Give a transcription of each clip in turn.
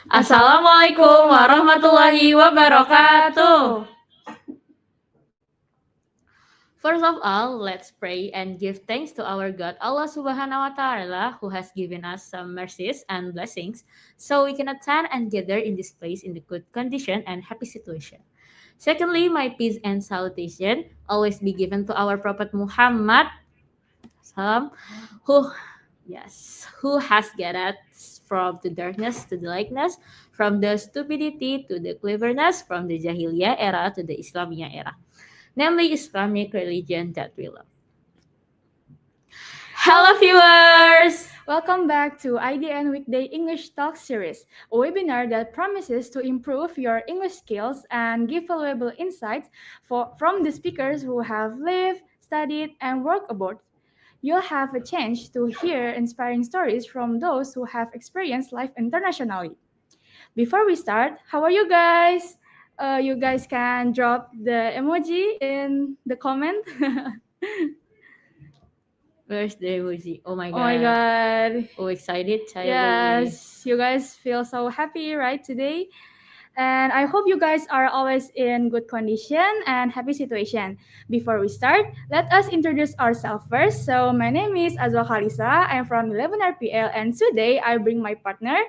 Assalamualaikum warahmatullahi wabarakatuh. First of all, let's pray and give thanks to our God Allah Subhanahu wa Ta'ala who has given us some mercies and blessings so we can attend and gather in this place in the good condition and happy situation. Secondly, my peace and salutation always be given to our Prophet Muhammad Salam, who who has gathered from the darkness to the lightness, from the stupidity to the cleverness, from the Jahiliyah era to the Islamiyah era, namely Islamic religion that we love. Hello viewers! Welcome back to IDN Weekday English Talk Series, a webinar that promises to improve your English skills and give valuable insights from the speakers who have lived, studied, and worked abroad. You'll have a chance to hear inspiring stories from those who have experienced life internationally. Before we start, how are you guys? You guys can drop the emoji in the comment. Where's the emoji? Oh my Oh my god. god. Oh, excited, child. Yes, you guys feel so happy, right, today? And I hope you guys are always in good condition and happy situation. Before we start, let us introduce ourselves first. So my name is Azwa Khalisa. I'm from 11 RPL and today I bring my partner.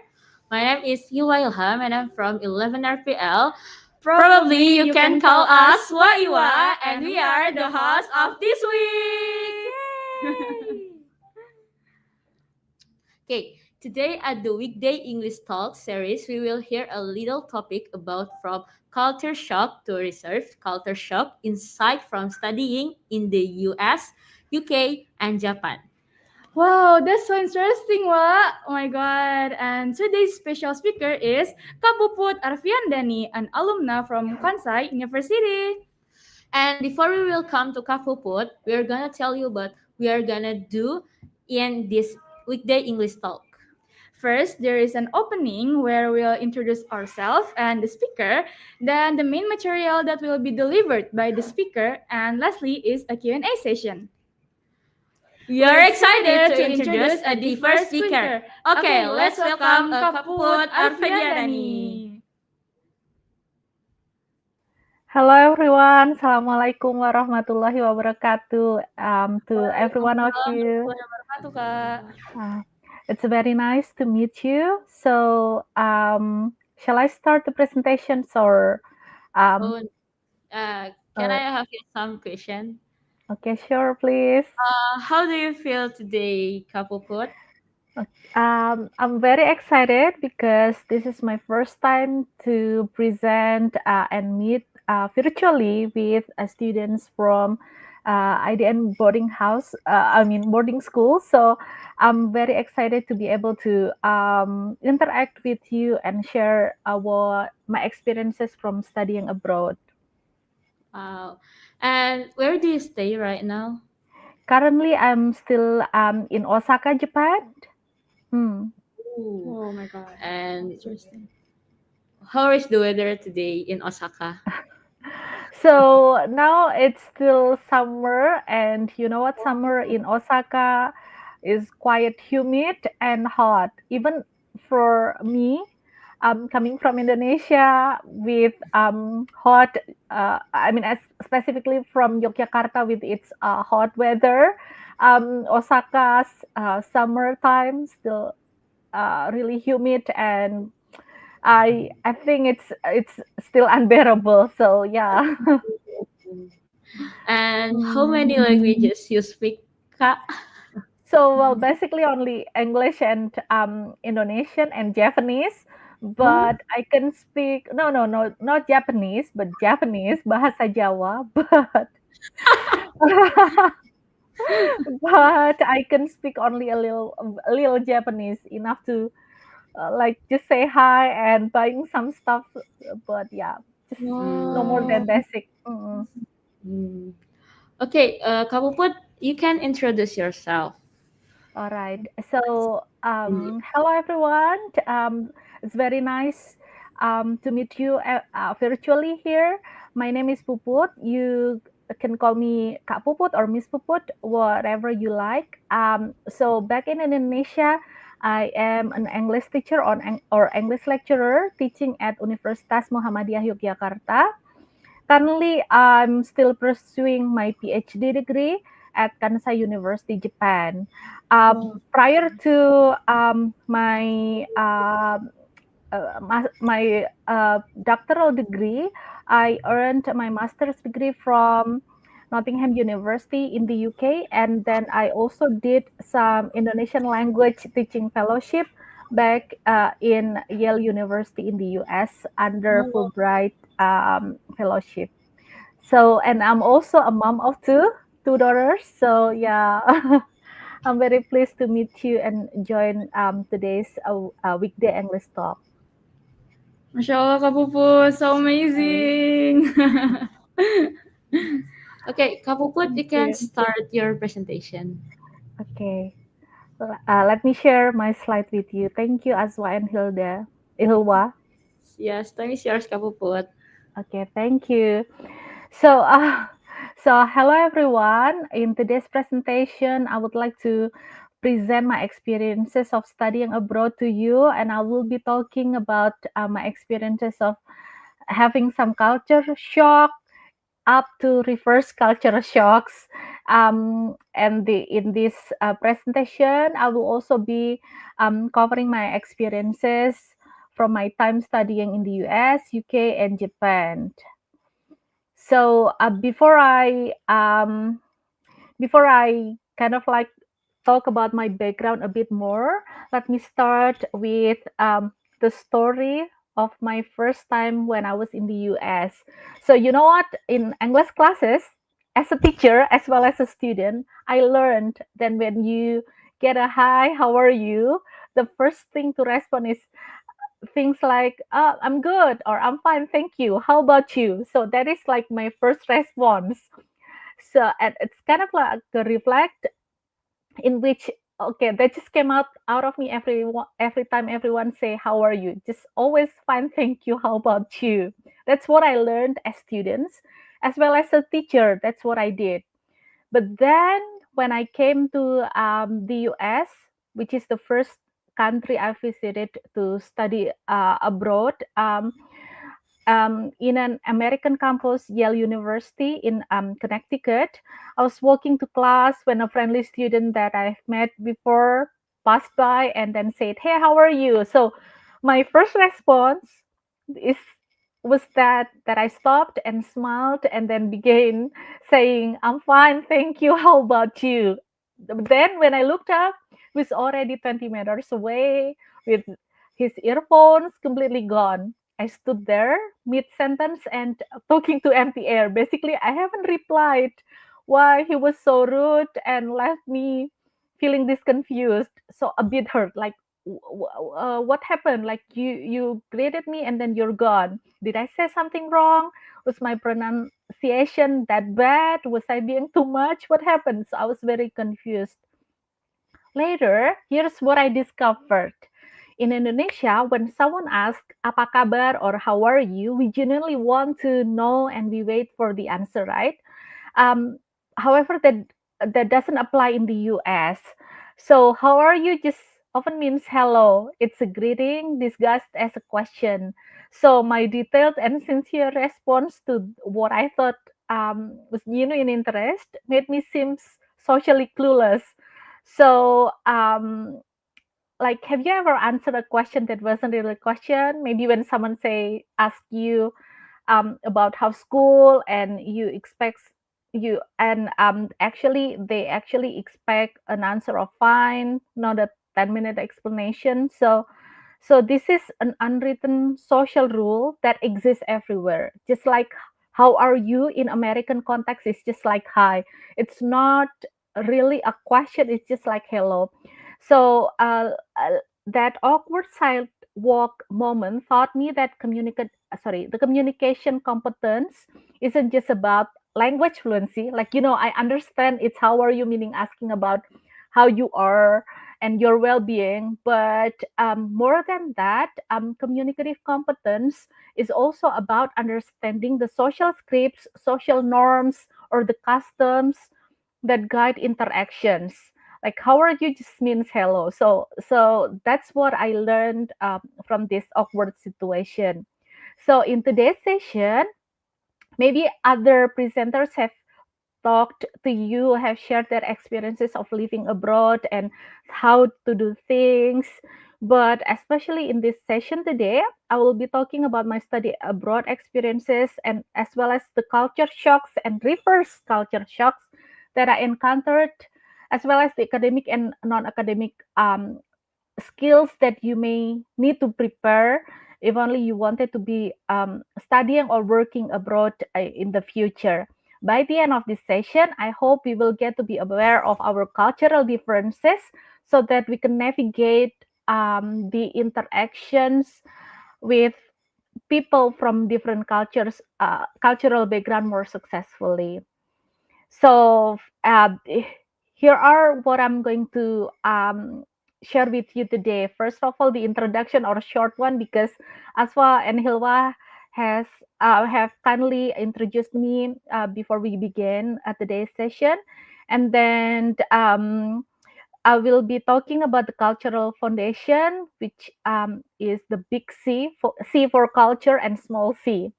My name is Yulwa Ilham and I'm from 11 RPL. Probably you can call us Waiwa and we are the host of this week. Okay, today at the Weekday English Talk series, we will hear a little topic about from culture shock to research culture shock insight from studying in the US, UK, and Japan. Wow, that's so interesting, Wa. Oh my god. And today's special speaker is Kak Puput Arfiandani, an alumna from Kansai University. And before we will come to Kapuput, we are gonna tell you what we are gonna do in this Weekday English Talk. First, there is an opening where we'll introduce ourselves and the speaker, then the main material that will be delivered by the speaker, and lastly is a Q&A session. We are excited to introduce the first speaker. Okay, let's welcome Kapuput Arfadiani. Hello everyone, Assalamualaikum warahmatullahi wabarakatuh to every one of you. It's very nice to meet you. So, shall I start the presentations or? Can I have some question? Okay, sure, please. How do you feel today, Kapuput? I'm very excited because this is my first time to present and meet virtually with students from IDN boarding house, boarding school. So I'm very excited to be able to interact with you and share my experiences from studying abroad. Wow. And where do you stay right now? Currently, I'm still in Osaka, Japan. Oh my god. And how is the weather today in Osaka? So now it's still summer, and you know what? Summer in Osaka is quite humid and hot. Even for me, coming from Indonesia with hot, specifically from Yogyakarta with its hot weather, Osaka's summertime still really humid and I think it's still unbearable. So yeah. And how many languages you speak, Kak? So well, basically only English and Indonesian and Japanese. But I can speak no not Japanese but Japanese bahasa Jawa. But I can speak only a little Japanese enough to like just say hi and buying some stuff. But yeah, just no more than basic. Okay, Kak Puput, you can introduce yourself. All right. So, hello everyone. It's very nice to meet you virtually here. My name is Puput. You can call me Kak Puput or Miss Puput, whatever you like. So back in Indonesia, I am an English teacher or English lecturer teaching at Universitas Muhammadiyah Yogyakarta. Currently, I'm still pursuing my PhD degree at Kansai University, Japan. Wow. Prior to my doctoral degree, I earned my master's degree from Nottingham University in the UK, and then I also did some Indonesian language teaching fellowship back in Yale University in the US under Oh, Fulbright fellowship. So, and I'm also a mom of two daughters. So, yeah, I'm very pleased to meet you and join today's weekday English talk. Masya Allah, Kak Puput, so Okay, amazing. okay, Kak Puput, thank you can you. start your presentation. Okay, let me share my slide with you. Thank you, Azwa and Hilwa. Yes, time is yours, Kak Puput. Okay, thank you. So, hello everyone. In today's presentation, I would like to present my experiences of studying abroad to you, and I will be talking about my experiences of having some culture shock up to reverse culture shocks. And in this presentation, I will also be covering my experiences from my time studying in the US, UK, and Japan. So before I kind of like talk about my background a bit more, let me start with the story of my first time when I was in the US. So you know what? In English classes, as a teacher as well as a student, I learned that when you get a hi, how are you? The first thing to respond is things like I'm good or I'm fine, thank you. How about you? So that is like my first response. So and it's kind of like a reflect in which okay that just came out of me every time everyone say how are you, just always fine, thank you, how about you. That's what I learned as students as well as a teacher. That's what I did. But then when I came to the US, which is the first country I visited to study abroad, in an American campus, Yale University in Connecticut. I was walking to class when a friendly student that I've met before passed by and then said, "Hey, how are you?" So my first response is was that I stopped and smiled and then began saying, "I'm fine, thank you. How about you?" Then when I looked up, he was already 20 meters away with his earphones completely gone. I stood there mid sentence and talking to empty air. Basically, I haven't replied why he was so rude and left me feeling this confused, so a bit hurt. Like, what happened? Like you greeted me and then you're gone. Did I say something wrong? Was my pronunciation that bad? Was I being too much? What happened? So I was very confused. Later, here's what I discovered. In Indonesia, when someone asks apa kabar or how are you, we genuinely want to know and we wait for the answer, right? Um, However, that doesn't apply in the US. So, how are you just often means hello. It's a greeting disguised as a question. So, my detailed and sincere response to what I thought was genuine interest made me seem socially clueless. So, like, have you ever answered a question that wasn't really a question? Maybe when someone say ask you about how school and you expect you and actually they actually expect an answer of fine, not a 10-minute explanation. So this is an unwritten social rule that exists everywhere, just like how are you in American context is just like hi. It's not really a question, it's just like hello. So that awkward sidewalk moment taught me that the communication competence isn't just about language fluency. Like, I understand it's how are you, meaning asking about how you are and your well-being, but more than that, communicative competence is also about understanding the social scripts, social norms, or the customs that guide interactions. Like how are you just means hello. So that's what I learned from this awkward situation. So in today's session, maybe other presenters have talked to you, have shared their experiences of living abroad and how to do things. But especially in this session today, I will be talking about my study abroad experiences and as well as the culture shocks and reverse culture shocks that I encountered, as well as the academic and non-academic skills that you may need to prepare if only you wanted to be studying or working abroad in the future. By the end of this session, I hope we will get to be aware of our cultural differences so that we can navigate the interactions with people from different cultures, cultural background more successfully. So here are what I'm going to share with you today. First of all, the introduction or a short one because Aswa and Hilwa has have kindly introduced me before we begin today's session, and then I will be talking about the cultural foundation, which is the big C for culture and small C,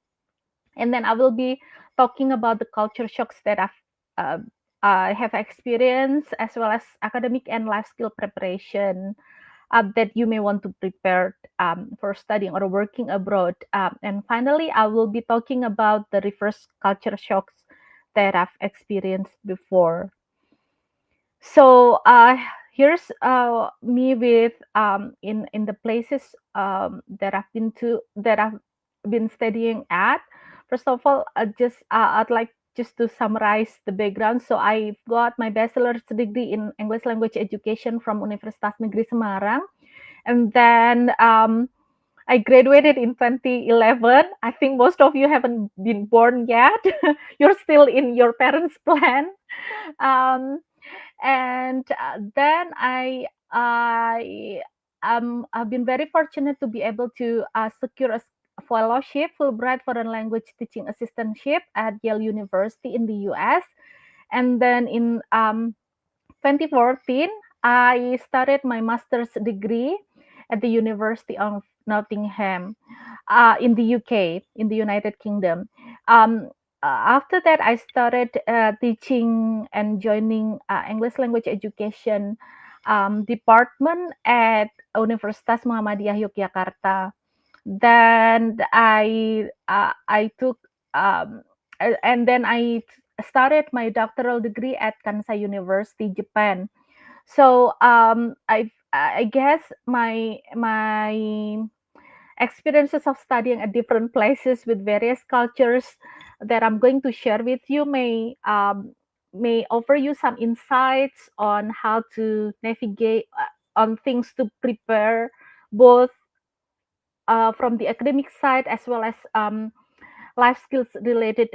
and then I will be talking about the culture shocks that uh, I have experienced, as well as academic and life skill preparation that you may want to prepare for studying or working abroad. And finally, I will be talking about the reverse culture shocks that I've experienced before. So here's me with in the places that I've been to, that I've been studying at. First of all, I'd like just to summarize the background. So I've got my bachelor's degree in English language education from Universitas Negeri Semarang, and then I graduated in 2011. I think most of you haven't been born yet. You're still in your parents' plan. Um, and then I've been very fortunate to be able to secure a fellowship, Fulbright foreign language teaching assistantship at Yale University in the US. And then in 2014, I started my master's degree at the University of Nottingham in the UK, in the United Kingdom. Um, After that, I started teaching and joining English language education department at Universitas Muhammadiyah Yogyakarta. Then I took and then I started my doctoral degree at Kansai University, Japan. So I guess my experiences of studying at different places with various cultures that I'm going to share with you may offer you some insights on how to navigate on things to prepare both from the academic side as well as life skills related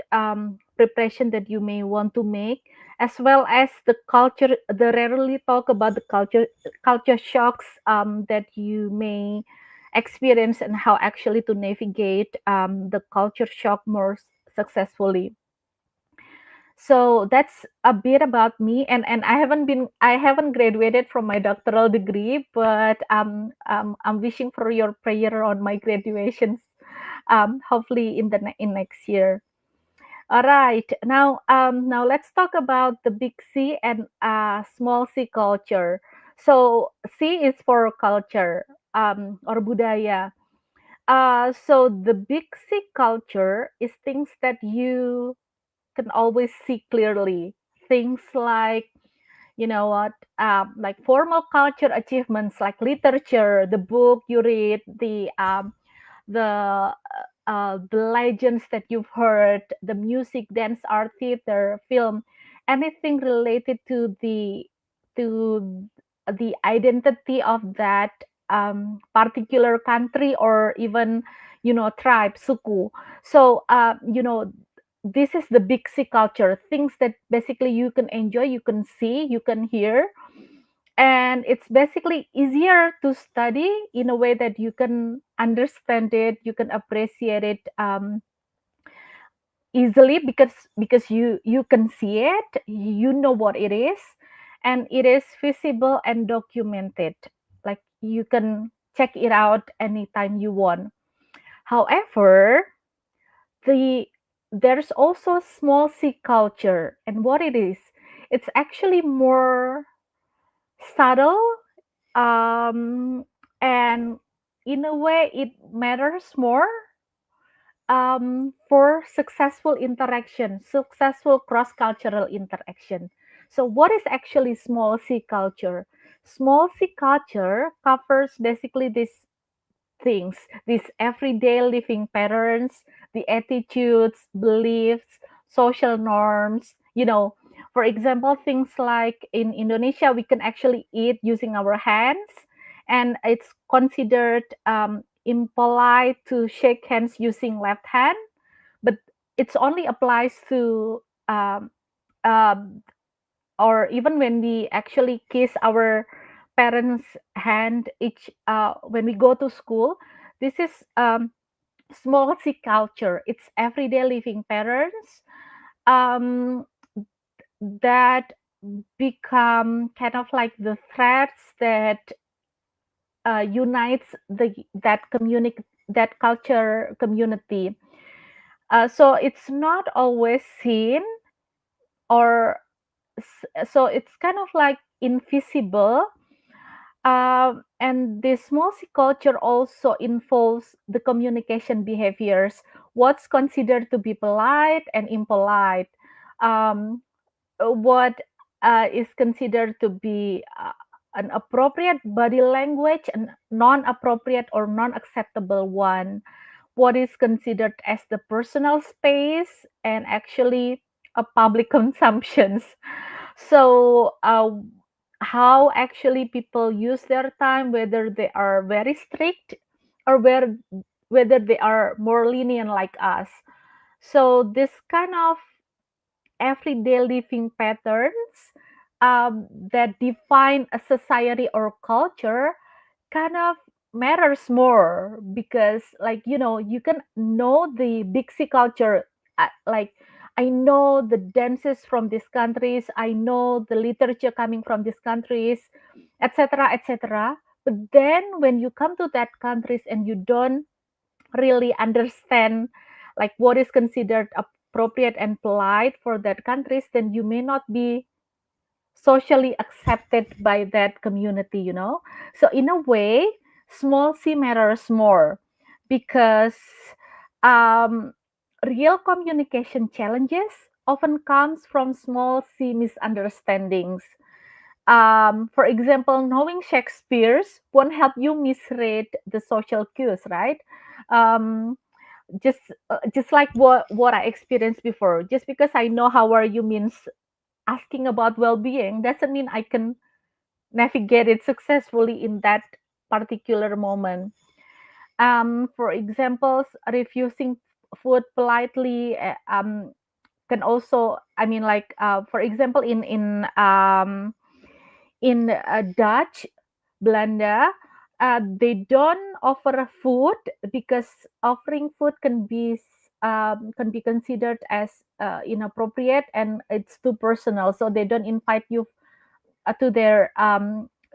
preparation that you may want to make, as well as the culture, the rarely talk about the culture shocks that you may experience and how actually to navigate the culture shock more successfully. So that's a bit about me, and I haven't graduated from my doctoral degree, but I'm wishing for your prayer on my graduations, hopefully in in next year. All right, now let's talk about the big C and small C culture. So C is for culture or budaya. So the big C culture is things that you can always see clearly. Things like, you know what, like formal culture achievements like literature, the book you read, the legends that you've heard, the music, dance, art, theater, film, anything related to the identity of that particular country or even tribe, suku. So this is the big C culture, things that basically you can enjoy, you can see, you can hear, and it's basically easier to study in a way that you can understand it, you can appreciate it easily because you can see it, you know what it is, and it is visible and documented. Like you can check it out anytime you want. However, the there's also small c culture, and what it is, it's actually more subtle, um, and in a way it matters more for successful interaction, successful cross-cultural interaction. So what is actually small c culture? Small c culture covers basically things, these everyday living patterns, the attitudes, beliefs, social norms. For example, things like in Indonesia, we can actually eat using our hands, and it's considered impolite to shake hands using left hand, but it's only applies to uh, or even when we actually kiss our parents hand each when we go to school. This is small c culture. It's everyday living patterns um, that become kind of like the threads that unites that culture community. So it's not always seen, or so it's kind of like invisible. And this multiculture also involves the communication behaviors, what's considered to be polite and impolite, um, what is considered to be an appropriate body language and non-appropriate or non-acceptable one, what is considered as the personal space and actually a public consumptions. So how actually people use their time, whether they are very strict or whether they are more lenient like us. So this kind of everyday living patterns that define a society or culture kind of matters more, because you can know the big C culture, like I know the dances from these countries, I know the literature coming from these countries, etc., etc. But then when you come to that countries and you don't really understand like what is considered appropriate and polite for that countries, then you may not be socially accepted by that community. So in a way, small c matters more, because um, real communication challenges often comes from small c misunderstandings. For example, knowing Shakespeare's won't help you misread the social cues, right? um, just like what I experienced before. Just because I know how are you means asking about well-being doesn't mean I can navigate it successfully in that particular moment. For examples, refusing food politely can also, I mean, like for example, in Dutch, Belanda, they don't offer food because offering food can be considered as inappropriate and it's too personal. So they don't invite you to their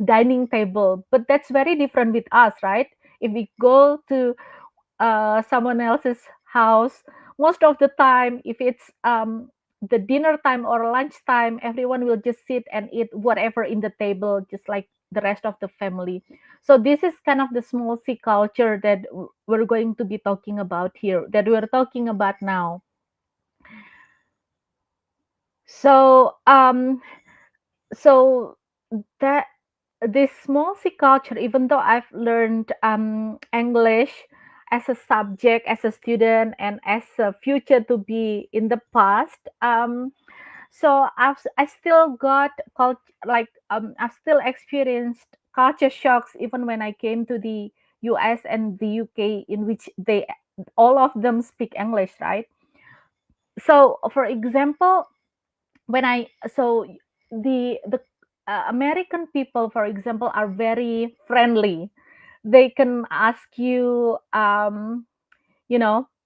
dining table. But that's very different with us, right? If we go to someone else's house, most of the time, if it's the dinner time or lunch time, everyone will just sit and eat whatever in the table, just like the rest of the family. So this is kind of the small c culture that we're going to be talking about here, that we're talking about now. So so that this small C culture, even though I've learned English as a subject, as a student, and as a future to be in the past, so I still got I've still experienced culture shocks even when I came to the US and the UK, in which they all of them speak English, right? So, for example, when I so the American people, for example, are very friendly. They can ask you,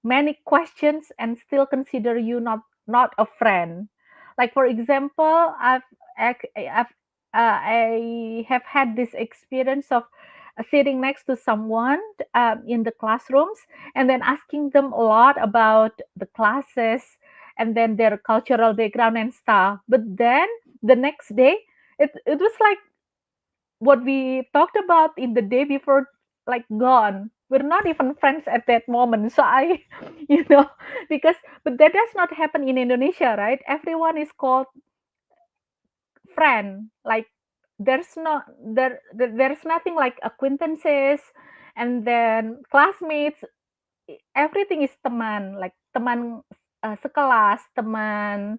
many questions and still consider you not a friend. Like for example, I've I have had this experience of sitting next to someone in the classrooms and then asking them a lot about the classes and then their cultural background and stuff. But then the next day, it was like what we talked about in the day before, like gone. We're not even friends at that moment. So I, you know, because, but that does not happen in Indonesia, right? Everyone is called friend. Like there's nothing like acquaintances and then classmates. Everything is teman, like teman sekelas, teman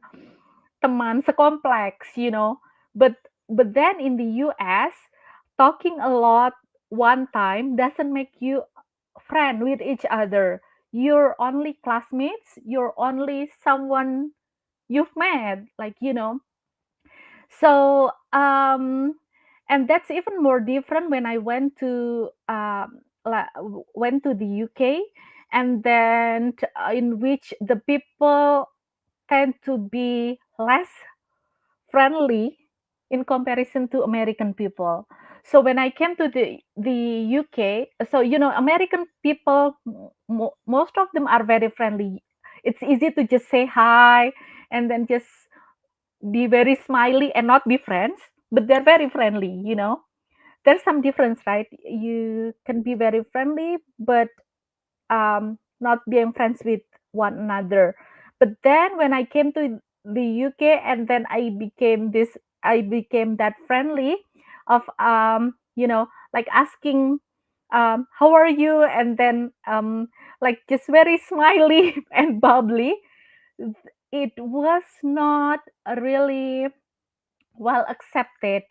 teman sekompleks, But then in the US, talking a lot one time doesn't make you friend with each other. You're only classmates, you're only someone you've met, So, and that's even more different when I went to went to the UK, and then in which the people tend to be less friendly in comparison to American people. So when I came to the UK, so American people, most of them are very friendly. It's easy to just say hi and then just be very smiley and not be friends, but they're very friendly. There's some difference, right? You can be very friendly, but not being friends with one another. But then when I came to the UK and then I became that friendly of like asking how are you, and then like just very smiley and bubbly. It was not really well accepted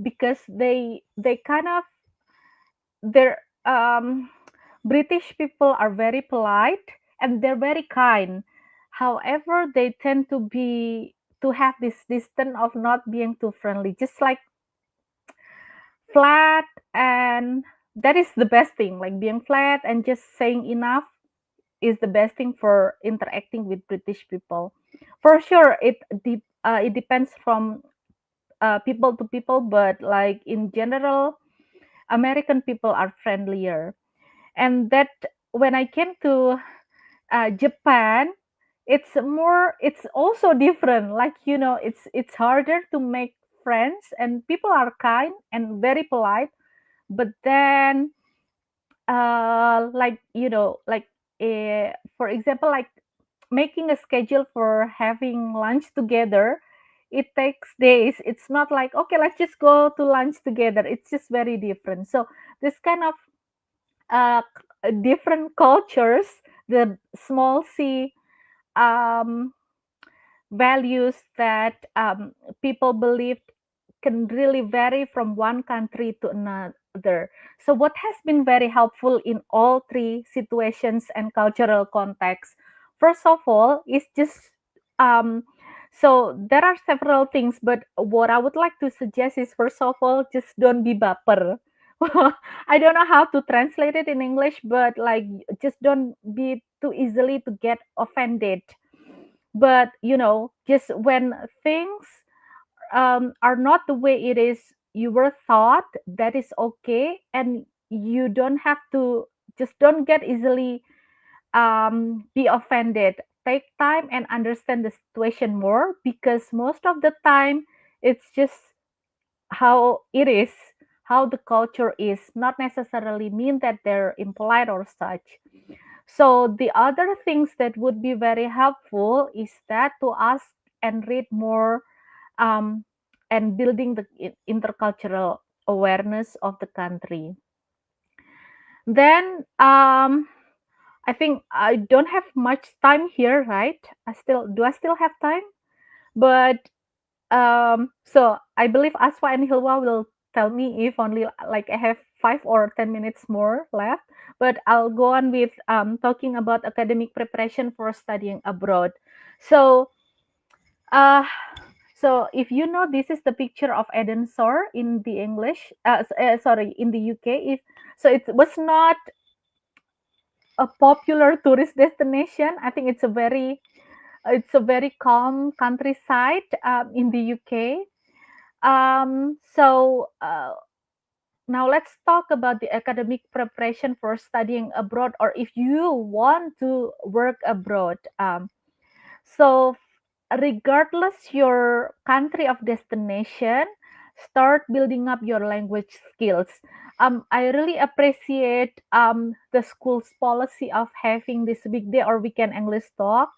because they kind of their British people are very polite and they're very kind. However, they tend to have this distance of not being too friendly, just like flat, and that is the best thing. Like being flat and just saying enough is the best thing for interacting with British people. For sure, it depends from people to people, but like in general, American people are friendlier. And that when I came to Japan, it's also different. Like it's harder to make friends, and people are kind and very polite. But then, like for example, like making a schedule for having lunch together, it takes days. It's not like, okay, let's just go to lunch together. It's just very different. So this kind of different cultures, the small c um, values that people believe can really vary from one country to another. So, what has been very helpful in all three situations and cultural contexts, first of all, is just um, so there are several things, but what I would like to suggest is first of all, just don't be baper. I don't know how to translate it in English, but like just don't be too easily to get offended. But just when things are not the way it is you were thought, that is okay, and you don't have to, just don't get easily be offended. Take time and understand the situation more, because most of the time it's just how it is, how the culture is, not necessarily mean that they're impolite or such. So the other things that would be very helpful is that to ask and read more, um, and building the intercultural awareness of the country. Then I think I don't have much time here, right? I still have time? But so I believe Aswa and Hilwa will tell me if only like I have 5 or 10 minutes more left. But I'll go on with talking about academic preparation for studying abroad. So, uh, so if you know, this is the picture of Edensor in the English. Sorry, in the UK. If so, it was not a popular tourist destination. I think it's a very calm countryside in the UK. So now let's talk about the academic preparation for studying abroad, or if you want to work abroad. So, regardless your country of destination, start building up your language skills. I really appreciate the school's policy of having this big day or weekend English talk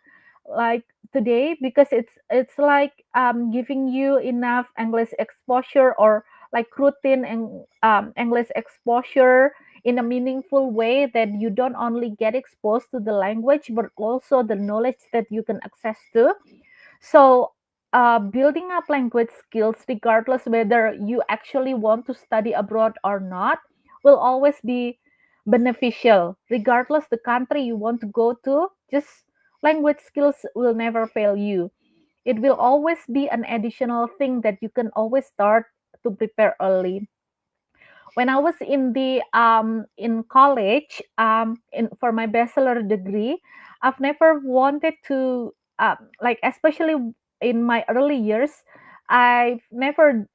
like today, because it's like giving you enough English exposure, or like routine and English exposure in a meaningful way, that you don't only get exposed to the language but also the knowledge that you can access to. So building up language skills, regardless whether you actually want to study abroad or not, will always be beneficial. Regardless the country you want to go to, just language skills will never fail you. It will always be an additional thing that you can always start to prepare early. When I was in college, in for my bachelor degree, I've never wanted to like, especially in my early years, I've never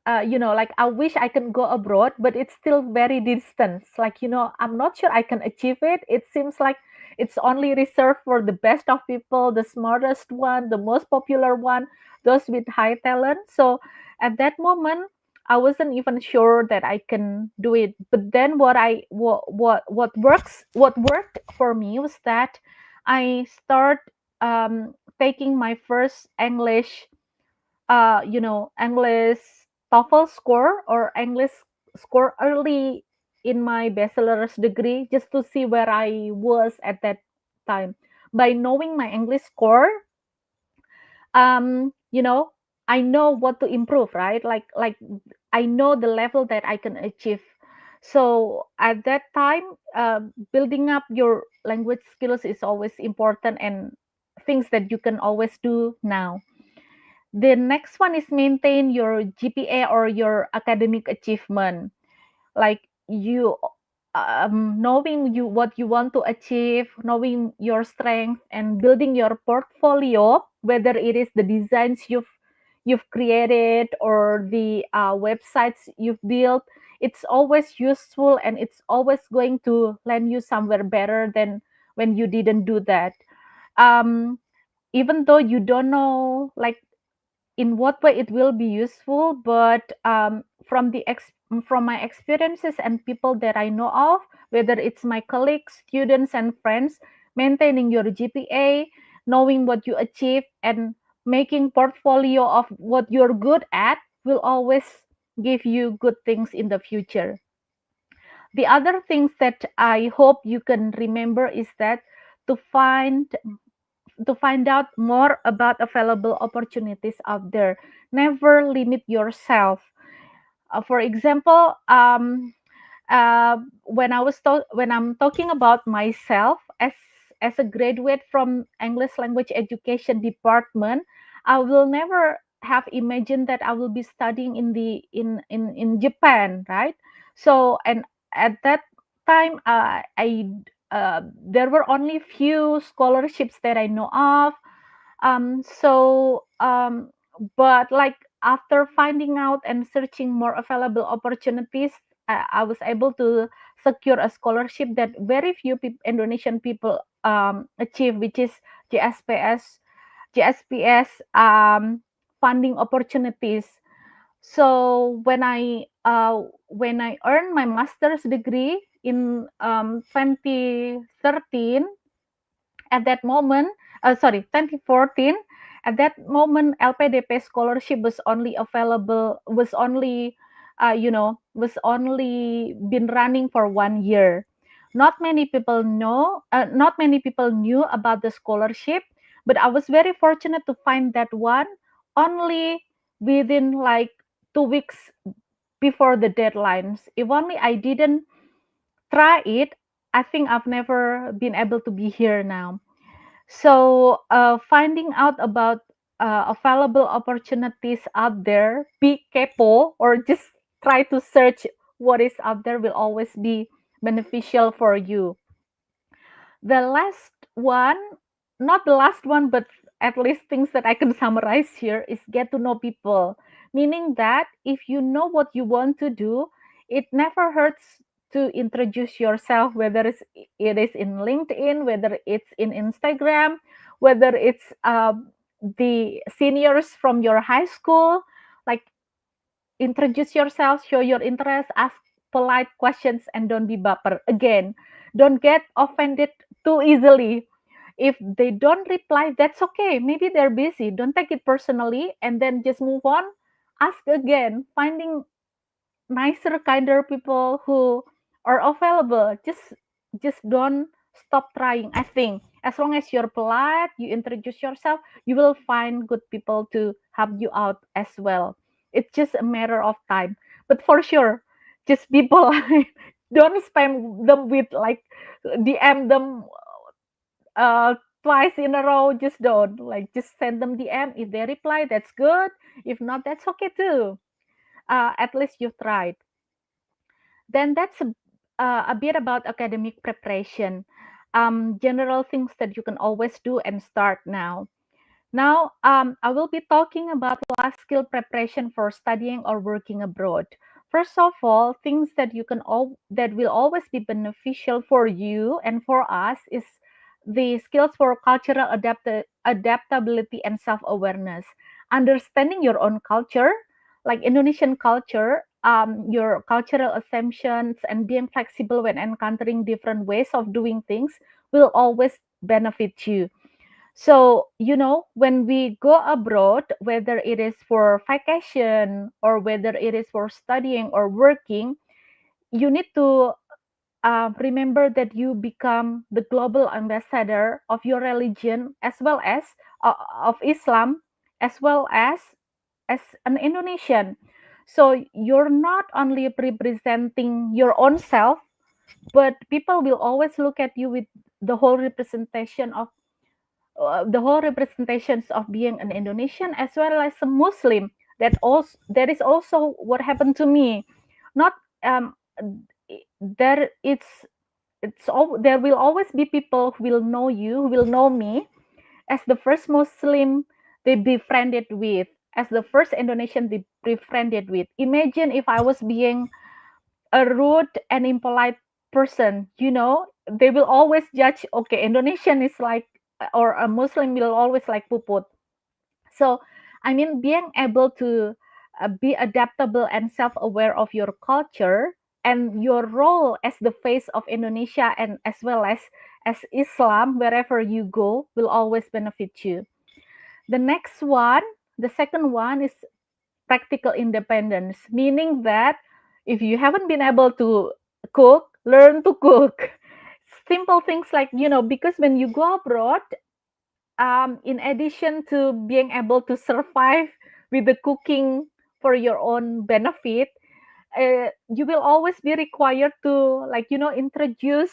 like, I wish I can go abroad, but it's still very distant. Like, I'm not sure I can achieve it. It seems like it's only reserved for the best of people, the smartest one, the most popular one, those with high talent. So at that moment, I wasn't even sure that I can do it. But then what worked for me was that I start taking my first English TOEFL score or English score early in my bachelor's degree, just to see where I was at that time. By knowing my English score, um, you know, I know what to improve, right? Like I know the level that I can achieve. So at that time, building up your language skills is always important, and things that you can always do now. The next one is maintain your GPA or your academic achievement. Like you, knowing you what you want to achieve, knowing your strength, and building your portfolio, whether it is the designs you've created or the websites you've built. It's always useful, and it's always going to land you somewhere better than when you didn't do that. Um, Even though you don't know, like, in what way it will be useful, but from my experiences and people that I know of, whether it's my colleagues, students, and friends, maintaining your GPA, knowing what you achieve, and making portfolio of what you're good at will always give you good things in the future. The other things that I hope you can remember is that to find to find out more about available opportunities out there. Never limit yourself. For example, when I'm talking about myself as a graduate from English language education department, I will never have imagined that I will be studying in Japan, right? So, and at that time, I there were only few scholarships that I know of. So, but like, after finding out and searching more available opportunities, I was able to secure a scholarship that very few Indonesian people achieve, which is GSPS GSPS funding opportunities. So when I earned my master's degree in 2013, at that moment, 2014, at that moment, LPDP scholarship was only available, was only been running for 1 year. Not many people knew about the scholarship, but I was very fortunate to find that one only within like 2 weeks before the deadlines. If only I didn't try it, I think I've never been able to be here now. So, finding out about available opportunities out there, be kepo, or just try to search what is out there, will always be beneficial for you. The last one, not the last one, but at least things that I can summarize here is get to know people, meaning that if you know what you want to do, it never hurts to introduce yourself, whether it is in LinkedIn, whether it's in Instagram, whether it's the seniors from your high school. Like, introduce yourself, show your interest, ask polite questions, and don't be baper. Again, don't get offended too easily. If they don't reply, that's okay. Maybe they're busy. Don't take it personally and then just move on. Ask again, finding nicer, kinder people who are available. Just don't stop trying. I think as long as you're polite, you introduce yourself, you will find good people to help you out as well. It's just a matter of time. But for sure, just be polite. Don't spam them with like DM them uh twice in a row. Just don't, like, just send them DM. If they reply, that's good. If not, that's okay too. At least you tried. Then that's a bit about academic preparation. General things that you can always do and start now. Now, I will be talking about life skill preparation for studying or working abroad. First of all, things that that will always be beneficial for you and for us is the skills for cultural adaptability and self-awareness. Understanding your own culture, like Indonesian culture, your cultural assumptions, and being flexible when encountering different ways of doing things will always benefit you. So, when we go abroad, whether it is for vacation or whether it is for studying or working, you need to remember that you become the global ambassador of your religion, as well as of Islam, as well as an Indonesian. So you're not only representing your own self, but people will always look at you with the whole representation of the whole representations of being an Indonesian as well as a Muslim. That is also what happened to me. Not there it's all there will always be people who will know you, who will know me as the first Muslim they befriended with, as the first Indonesian they befriended with. Imagine if I was being a rude and impolite person, they will always judge, okay, Indonesian is like, or a Muslim will always like puput. So, I mean, being able to be adaptable and self-aware of your culture and your role as the face of Indonesia, and as well as Islam wherever you go, will always benefit you. The next one, the second one, is practical independence, meaning that if you haven't been able to cook, learn to cook. Simple things like, because when you go abroad, in addition to being able to survive with the cooking for your own benefit, you will always be required to, like, introduce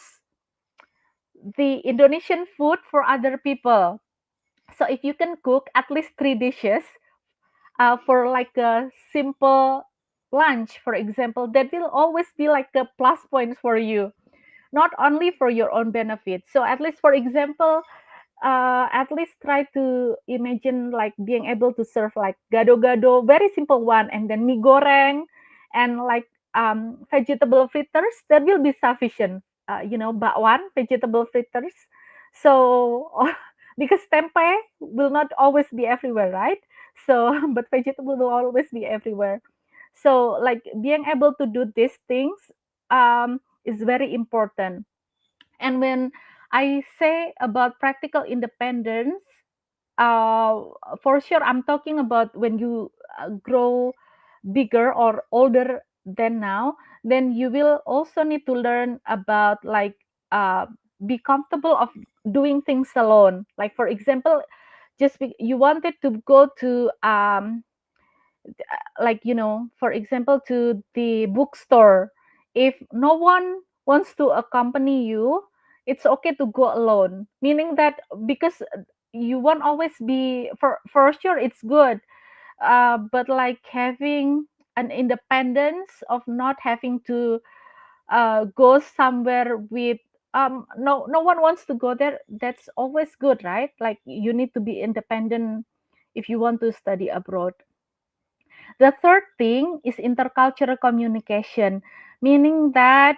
the Indonesian food for other people. So if you can cook at least 3 dishes for like a simple lunch, for example, that will always be like a plus point for you, not only for your own benefit. So at least, for example, at least try to imagine like being able to serve like gado-gado, very simple one, and then mie goreng, and like vegetable fritters. That will be sufficient. Bakwan, vegetable fritters. So because tempeh will not always be everywhere, right? So, but vegetable will always be everywhere. So, like, being able to do these things is very important. And when I say about practical independence, uh, for sure, I'm talking about when you grow bigger or older than now, then you will also need to learn about, like, be comfortable of doing things alone. Like, for example, you wanted to go to like, for example, to the bookstore. If no one wants to accompany you, it's okay to go alone, meaning that, because you won't always be, for sure it's good, but like having an independence of not having to go somewhere with no one wants to go there. That's always good, right? Like you need to be independent if you want to study abroad. The third thing is intercultural communication, meaning that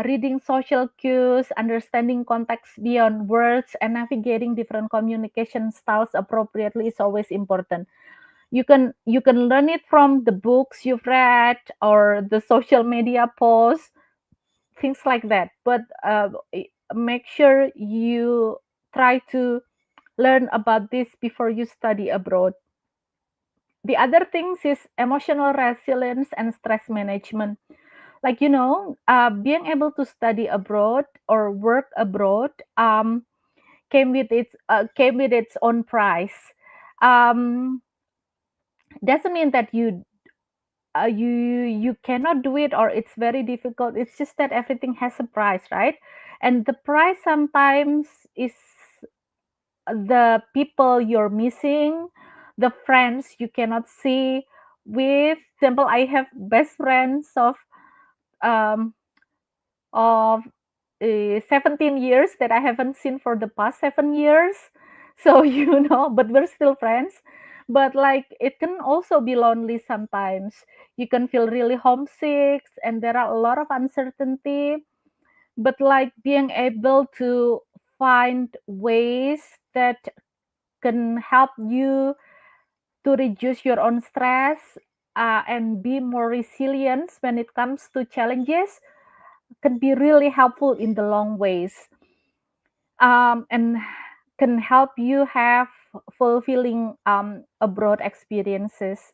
reading social cues, understanding context beyond words, and navigating different communication styles appropriately is always important. You can learn it from the books you've read or the social media posts, things like that. But make sure you try to learn about this before you study abroad. The other things is emotional resilience and stress management. Like being able to study abroad or work abroad came with its own price. um, doesn't mean that you cannot do it or it's very difficult. It's just that everything has a price, right? And the price sometimes is the people you're missing, the friends you cannot see with. Example, I have best friends um of 17 years that I haven't seen for the past 7 years. So, but we're still friends. But like it can also be lonely sometimes. You can feel really homesick and there are a lot of uncertainty. But like being able to find ways that can help you to reduce your own stress and be more resilient when it comes to challenges can be really helpful in the long ways, and can help you have fulfilling abroad experiences.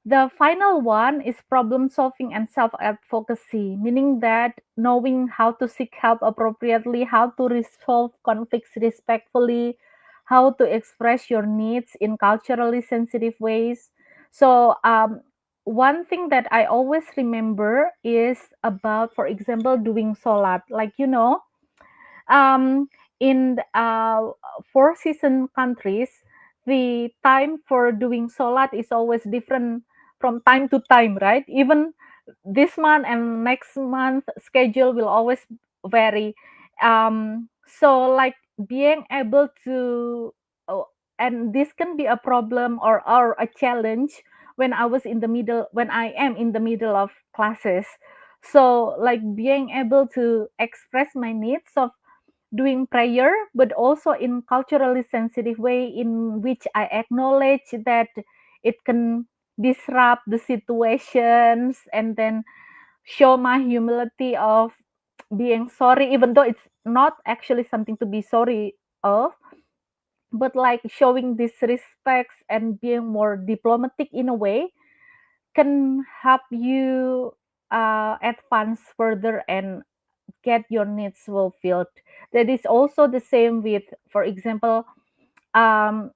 The final one is problem solving and self advocacy, meaning that knowing how to seek help appropriately, how to resolve conflicts respectfully, how to express your needs in culturally sensitive ways. So, one thing that I always remember is about, for example, doing solat. Like, um, in four season countries, the time for doing solat is always different from time to time, right? Even this month and next month schedule will always vary. So like being able to, oh, and this can be a problem or a challenge when I am in the middle of classes. So like being able to express my needs of doing prayer, but also in culturally sensitive way in which I acknowledge that it can disrupt the situations, and then show my humility of being sorry, even though it's not actually something to be sorry of, but like showing this respects and being more diplomatic in a way can help you advance further and get your needs fulfilled. That is also the same with, for example, um,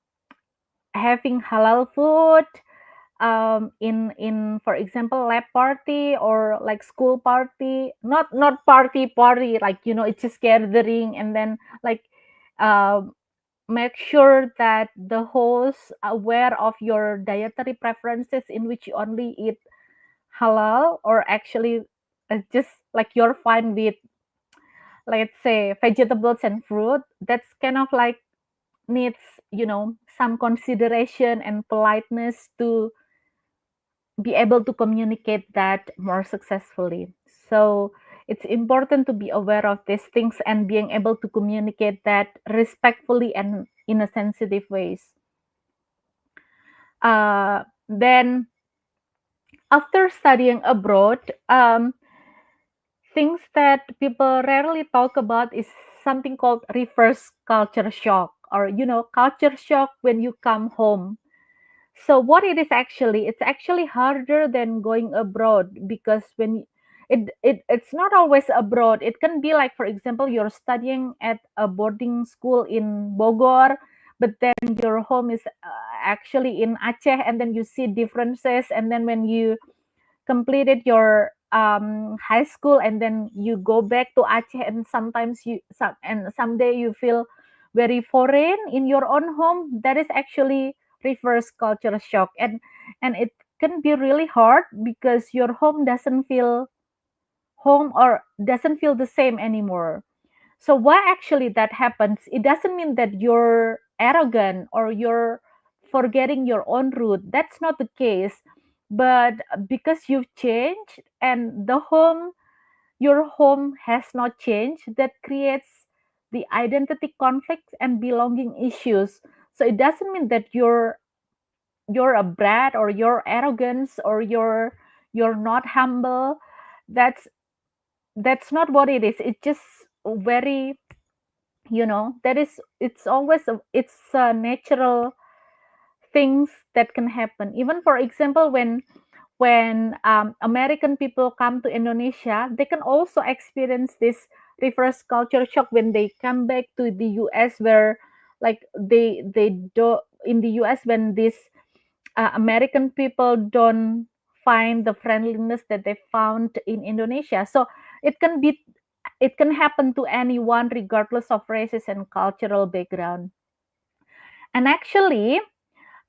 having halal food in for example lab party or like school party, not party like it's just gathering, and then like um, make sure that the host aware of your dietary preferences in which you only eat halal, or actually just like you're fine with, let's say, vegetables and fruit. That's kind of like needs some consideration and politeness to be able to communicate that more successfully. So it's important to be aware of these things and being able to communicate that respectfully and in a sensitive ways. Then after studying abroad, things that people rarely talk about is something called reverse culture shock, or culture shock when you come home. So what it is actually, it's actually harder than going abroad, because it's not always abroad. It can be like, for example, you're studying at a boarding school in Bogor, but then your home is actually in Aceh, and then you see differences. And then when you completed your high school and then you go back to Aceh, and sometimes someday you feel very foreign in your own home. That is actually reverse culture shock, and it can be really hard because your home doesn't feel home or doesn't feel the same anymore. So why actually that happens? It doesn't mean that you're arrogant or you're forgetting your own root. That's not the case. But because you've changed and your home has not changed, that creates the identity conflicts and belonging issues. So it doesn't mean that you're a brat or you're arrogance or you're not humble. That's that's not what it is. It's just very, that is, it's a natural things that can happen. Even for example, when American people come to Indonesia, they can also experience this reverse culture shock when they come back to the US, where like they do in the US, when these American people don't find the friendliness that they found in Indonesia. So it can be it can happen to anyone regardless of races and cultural background. And actually,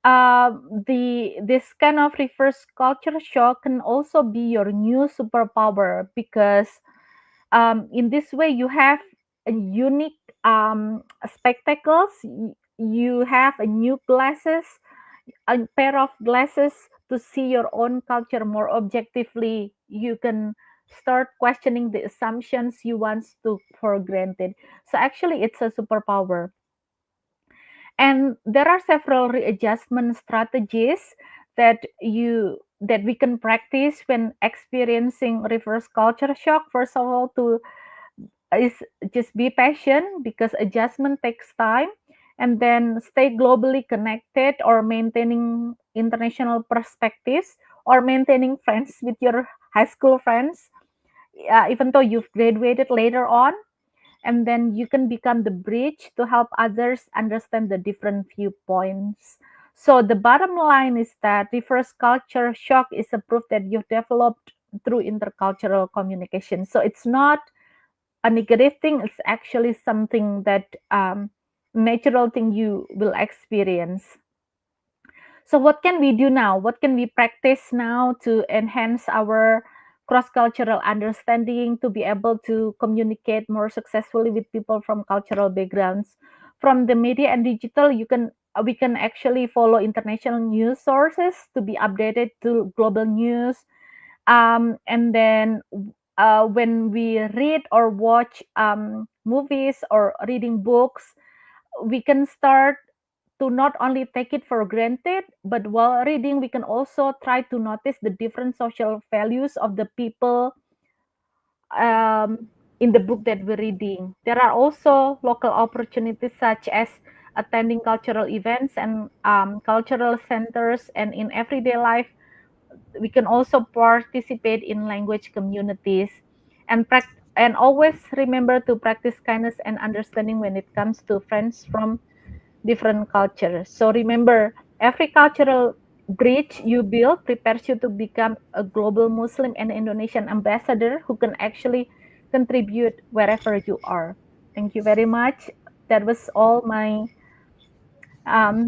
the this kind of reverse culture shock can also be your new superpower, because in this way you have a unique spectacles. You have a new glasses, a pair of glasses to see your own culture more objectively. You can start questioning the assumptions you once took for granted. So actually, it's a superpower. And there are several readjustment strategies that we can practice when experiencing reverse culture shock. First of all, to is just be patient, because adjustment takes time, and then stay globally connected or maintaining international perspectives, or maintaining friends with your high school friends, even though you've graduated later on. And then you can become the bridge to help others understand the different viewpoints. So the bottom line is that reverse culture shock is a proof that you've developed through intercultural communication. So it's not a negative thing, it's actually something that natural thing you will experience. So what can we do now? What can we practice now to enhance our cross-cultural understanding, to be able to communicate more successfully with people from cultural backgrounds? From the media and digital, we can actually follow international news sources to be updated to global news. And then when we read or watch movies or reading books, we can start to not only take it for granted, but while reading, we can also try to notice the different social values of the people in the book that we're reading. There are also local opportunities such as attending cultural events and cultural centers, and in everyday life, we can also participate in language communities, and always remember to practice kindness and understanding when it comes to friends from different cultures. So remember, every cultural bridge you build prepares you to become a global Muslim and Indonesian ambassador who can actually contribute wherever you are. Thank you very much. That was all my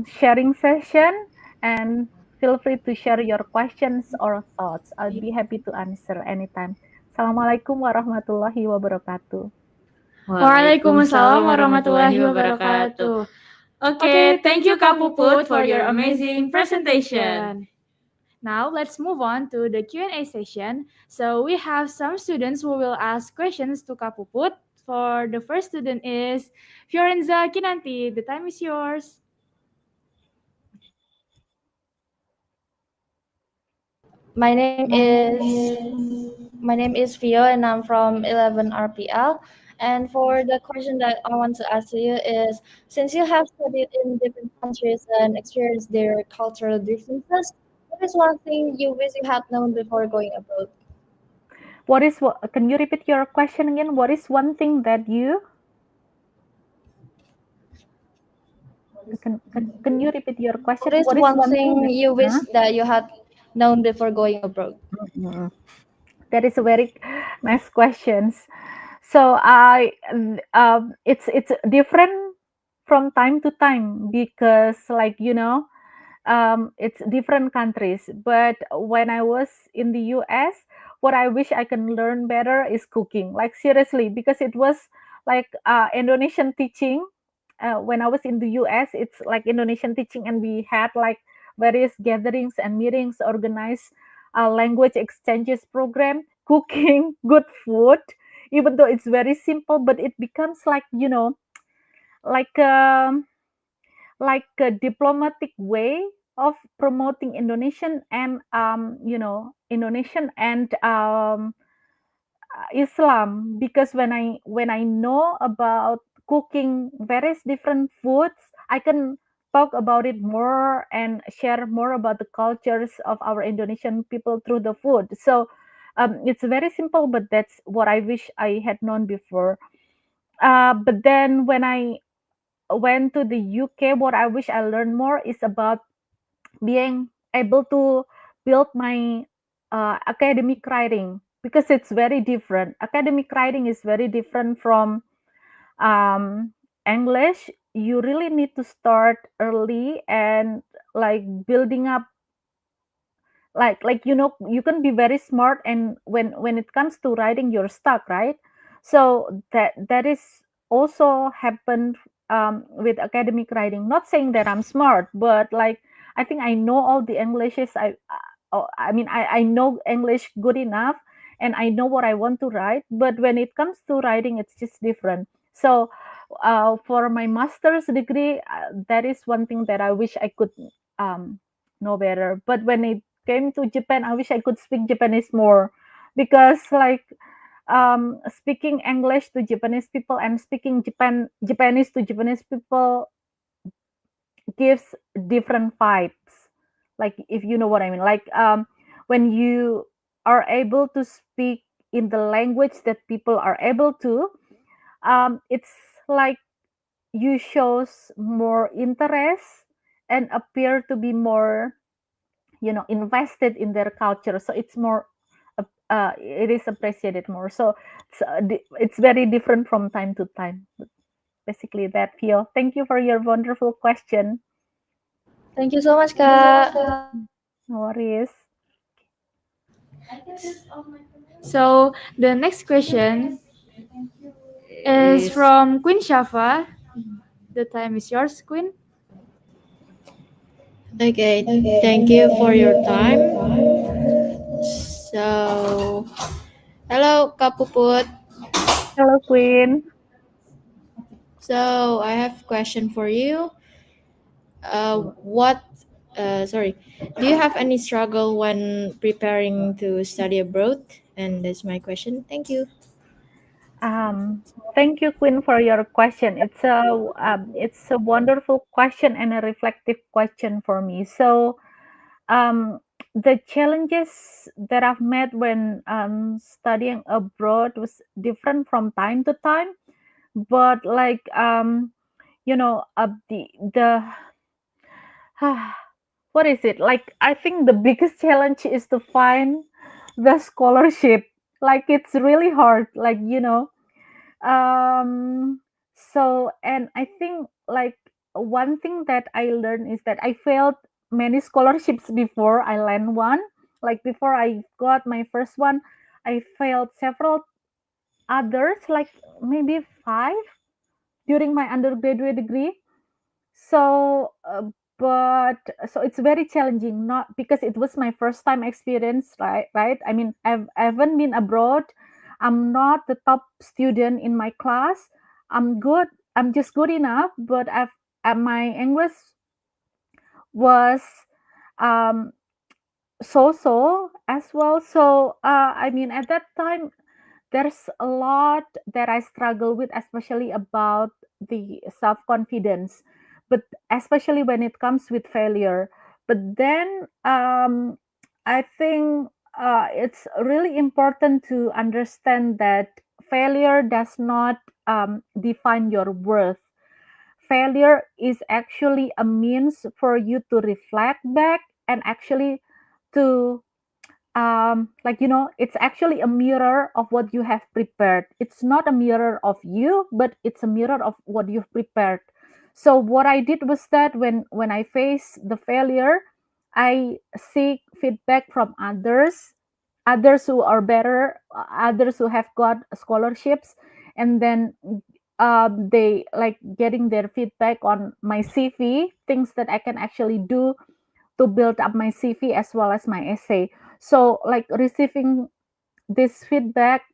sharing session, and feel free to share your questions or thoughts. I'll be happy to answer anytime. Assalamualaikum warahmatullahi wabarakatuh. Waalaikumsalam warahmatullahi wabarakatuh. Okay, thank you Kak Puput for your amazing presentation. Now let's move on to the Q&A session. So we have some students who will ask questions to Kak Puput. For the first student is Fiorenza Kinanti. The time is yours. My name is Vio and I'm from 11 RPL. And for the question that I want to ask you is, since you have studied in different countries and experienced their cultural differences, what is one thing you wish you had known before going abroad? Can you repeat your question again? What is one thing that you can you repeat your question? What is one thing you wish that you had known before going abroad? That is a very nice questions. So it's different from time to time, because like it's different countries. But when I was in the US, what I wish I can learn better is cooking. Like seriously, because it was like Indonesian teaching. When I was in the US, it's like Indonesian teaching, and we had like various gatherings and meetings, organized language exchanges program, cooking good food, even though it's very simple, but it becomes like, like like a diplomatic way of promoting Indonesian and Indonesian and Islam, because when I know about cooking various different foods, I can talk about it more and share more about the cultures of our Indonesian people through the food. So it's very simple, but that's what I wish I had known before. But then when I went to the UK, what I wish I learned more is about being able to build my academic writing, because it's very different. Academic writing is very different from English. You really need to start early and like building up, like you can be very smart, and when it comes to writing you're stuck, right? So that is also happened with academic writing. Not saying that I'm smart, but like I think I know all the Englishes. I mean I know English good enough, and I know what I want to write, but when it comes to writing it's just different. So for my master's degree, that is one thing that I wish I could um, know better. But when it came to Japan, I wish I could speak Japanese more, because like speaking English to Japanese people and speaking Japanese to Japanese people gives different vibes. Like if you know what I mean. Like when you are able to speak in the language that people are able to, it's like you shows more interest and appear to be more invested in their culture, so it's more it is appreciated more. So it's very different from time to time. Basically that, Pio. Thank you for your wonderful question. Thank you so much, Kak. No worries. So the next question is from Queen Shafa. The time is yours, Queen. Okay, thank you for your time. So, hello, Kak Puput. Hello, Queen. So, I have a question for you. What, sorry, do you have any struggle when preparing to study abroad? And that's my question. Thank you. Thank you, Queen, for your question. It's a wonderful question and a reflective question for me. So the challenges that I've met when studying abroad was different from time to time, but like the what is it like? I think the biggest challenge is to find the scholarship. Like it's really hard. Like so, and I think like one thing that I learned is that I failed many scholarships before I land one. Like before I got my first one, I failed several others, like maybe five during my undergraduate degree. So but so it's very challenging, not because it was my first time experience, right? I mean, I haven't been abroad. I'm not the top student in my class. I'm good. I'm just good enough, but my English was um so as well. So I mean, at that time there's a lot that I struggle with, especially about the self confidence, but especially when it comes with failure. But then I think it's really important to understand that failure does not define your worth. Failure is actually a means for you to reflect back and actually to it's actually a mirror of what you have prepared. It's not a mirror of you, but it's a mirror of what you've prepared. So what I did was that when I face the failure, I seek feedback from others. others who are better, others who have got scholarships, and then they like getting their feedback on my CV, things that I can actually do to build up my CV as well as my essay. So like receiving this feedback,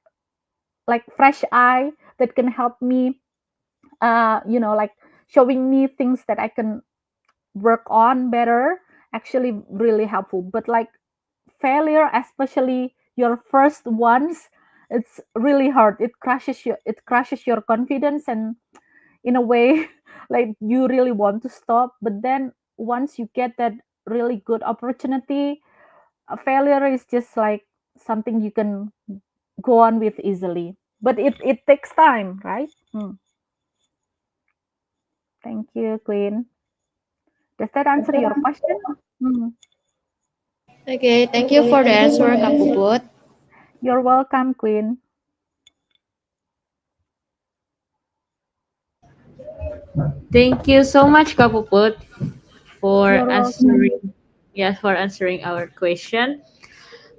like fresh eye that can help me, like showing me things that I can work on better, actually really helpful. But like failure, especially your first ones, it's really hard. It crushes your confidence, and in a way like you really want to stop. But then once you get that really good opportunity, a failure is just like something you can go on with easily, but it takes time, right? Thank you, Queen. Does that answer your question? Hmm. Okay, thank you for the answer, Kak Puput. You're welcome, Queen. Thank you so much, Kapuput, for You're welcome. answering our question.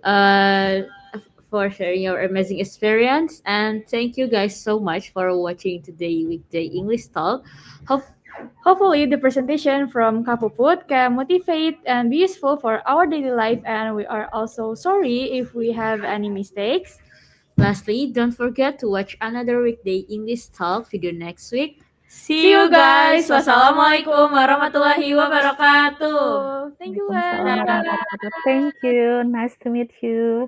Uh, for sharing your amazing experience, and thank you guys so much for watching today weekday English talk. Hope Hopefully, the presentation from Kapuput can motivate and be useful for our daily life, and we are also sorry if we have any mistakes. Lastly, don't forget to watch another weekday English talk video next week. See you guys. Wassalamualaikum warahmatullahi wabarakatuh. Thank you Waalaikumsalam guys. warahmatullahi wabarakatuh. Thank you. Nice to meet you.